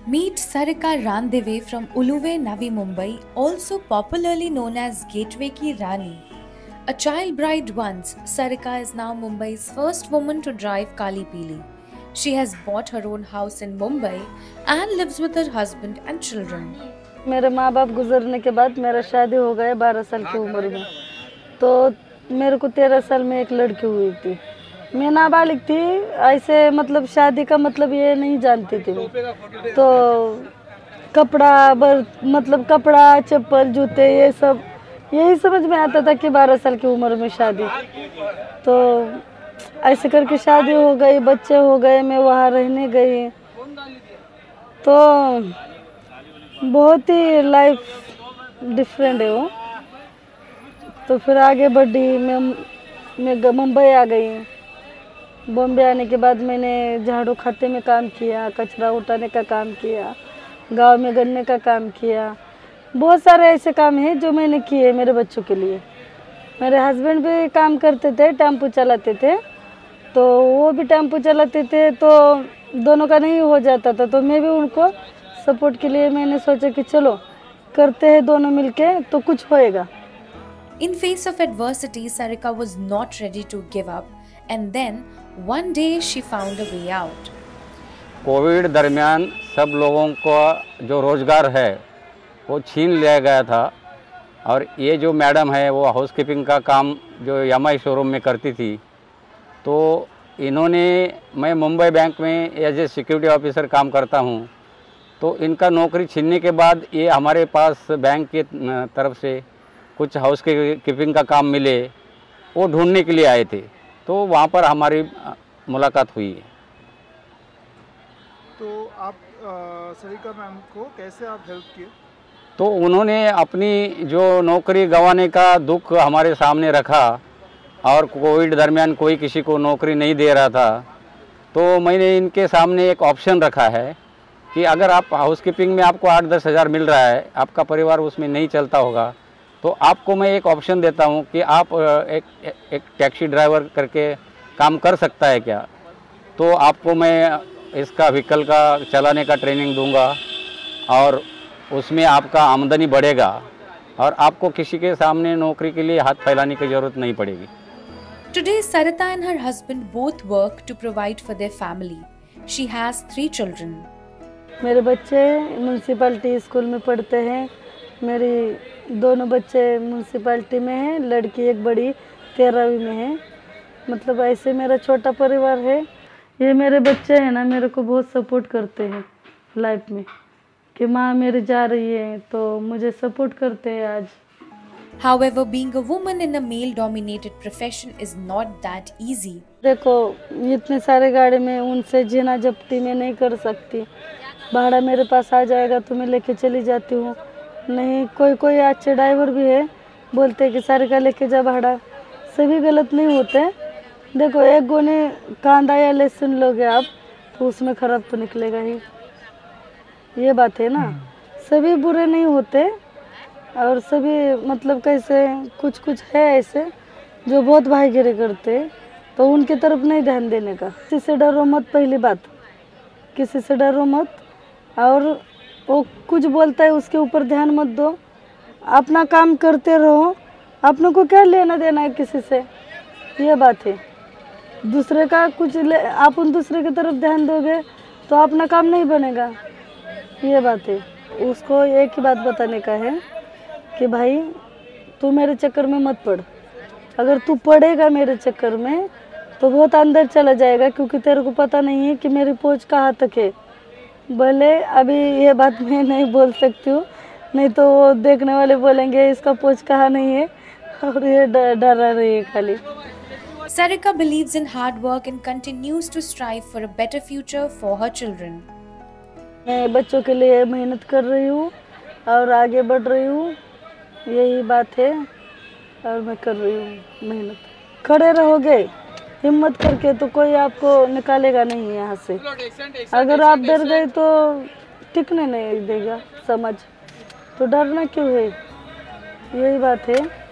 Meet Sarika Randeve from Uluve, Navi Mumbai, also popularly known as Gateway Ki Rani. A child bride once, Sarika is now Mumbai's first woman to drive Kali Pili. She has bought her own house in Mumbai and lives with her husband and children. मेरे माँ बाप गुजरने के बाद मेरा शादी हो गया 12 साल की उम्र में। तो मेरे को 13 साल में एक लड़की हुई थी। मैं नाबालिग थी, ऐसे मतलब शादी का मतलब ये नहीं जानती थी मैं। तो कपड़ा चप्पल जूते ये सब यही समझ में आता था कि 12 साल की उम्र में शादी। तो ऐसे करके शादी हो गई, बच्चे हो गए, मैं वहाँ रहने गई। तो बहुत ही लाइफ डिफरेंट है वो। तो फिर आगे बढ़ी, मैं मुंबई आ गई। बॉम्बे आने के बाद मैंने झाड़ू खाते में काम किया, कचरा उठाने का काम किया, गांव में गन्ने का काम किया। बहुत सारे ऐसे काम हैं जो मैंने किए मेरे बच्चों के लिए। मेरे हस्बैंड भी काम करते थे, टेम्पो चलाते थे। तो वो भी टेम्पो चलाते थे, तो दोनों का नहीं हो जाता था। तो मैं भी उनको सपोर्ट के लिए मैंने सोचा कि चलो करते हैं दोनों मिलके तो कुछ होएगा। In face of adversity, Sarika was not ready to give up, and then one day she found a way out. Covid दरमियान सब लोगों को जो रोज़गार है वो छीन लिया गया था। और ये जो मैडम है वो हाउसकीपिंग का काम जो यामाई शोरूम में करती थी। तो इन्होंने, मैं मुंबई बैंक में एज ए सिक्योरिटी ऑफिसर काम करता हूँ। तो इनका नौकरी छीनने के बाद ये हमारे पास बैंक के तरफ से कुछ हाउस कीपिंग का काम मिले, वो ढूंढने के लिए आए थे। तो वहाँ पर हमारी मुलाकात हुई है। तो आप सरिका मैम को कैसे आप हेल्प किए? तो उन्होंने अपनी जो नौकरी गंवाने का दुख हमारे सामने रखा, और कोविड दरमियान कोई किसी को नौकरी नहीं दे रहा था। तो मैंने इनके सामने एक ऑप्शन रखा है कि अगर आप हाउसकीपिंग में आपको 8-10 हज़ार मिल रहा है, आपका परिवार उसमें नहीं चलता होगा, तो आपको मैं एक ऑप्शन देता हूं कि आप एक टैक्सी ड्राइवर करके काम कर सकता है क्या। तो आपको मैं इसका व्हीकल का चलाने का ट्रेनिंग दूंगा, और उसमें आपका आमदनी बढ़ेगा, और आपको किसी के सामने नौकरी के लिए हाथ फैलाने की ज़रूरत नहीं पड़ेगी। Today, Sarita and her husband both work to provide for their family. She has 3 children. मेरे बच्चे म्यूनसिपैलिटी स्कूल में पढ़ते हैं। मेरी दोनों बच्चे म्यूनसिपैलिटी में हैं, लड़की एक बड़ी 13वीं में है। मतलब ऐसे मेरा छोटा परिवार है। ये मेरे बच्चे हैं ना, मेरे को बहुत सपोर्ट करते हैं लाइफ में कि माँ मेरी जा रही है, तो मुझे सपोर्ट करते हैं आज। However, being a woman in a male-dominated profession is not that easy. देखो, इतने सारे गाड़ी में उनसे जीना जब्ती में नहीं कर सकती। भाड़ा मेरे पास आ जाएगा तो मैं लेके चली जाती हूँ। नहीं, कोई अच्छे ड्राइवर भी है, बोलते हैं कि सारिका लेके जा भाड़ा। सभी गलत नहीं होते। देखो, एक गोने कांदा या लहसुन लोगे आप तो उसमें खराब तो निकलेगा ही, ये बात है ना। सभी बुरे नहीं होते, और सभी मतलब कैसे कुछ है ऐसे जो बहुत भाईगिरी करते, तो उनकी तरफ नहीं ध्यान देने का। किसी से डरो मत, पहली बात, किसी से डरो मत। और वो कुछ बोलता है उसके ऊपर ध्यान मत दो, अपना काम करते रहो। अपने को क्या लेना देना है किसी से, ये बात है। दूसरे का आप उन दूसरे की तरफ ध्यान दोगे तो अपना काम नहीं बनेगा, ये बात है। उसको एक ही बात बताने का है कि भाई तू मेरे चक्कर में मत पड़। अगर तू पड़ेगा मेरे चक्कर में तो बहुत अंदर चला जाएगा, क्योंकि तेरे को पता नहीं है कि मेरी पहुंच कहाँ तक है। भले अभी ये बात मैं नहीं बोल सकती हूँ, नहीं तो वो देखने वाले बोलेंगे इसका पहुंच कहाँ नहीं है, और ये डरा रही है खाली। Sarika believes in hard work and continues to strive for a better future for her children. मैं बच्चों के लिए मेहनत कर रही हूँ और आगे बढ़ रही हूँ, यही बात है। और मैं कर रही हूँ मेहनत। खड़े रहोगे हिम्मत करके तो कोई आपको निकालेगा नहीं यहाँ से। अगर आप डर गए तो टिकने नहीं देगा समाज, तो डरना क्यों है, यही बात है।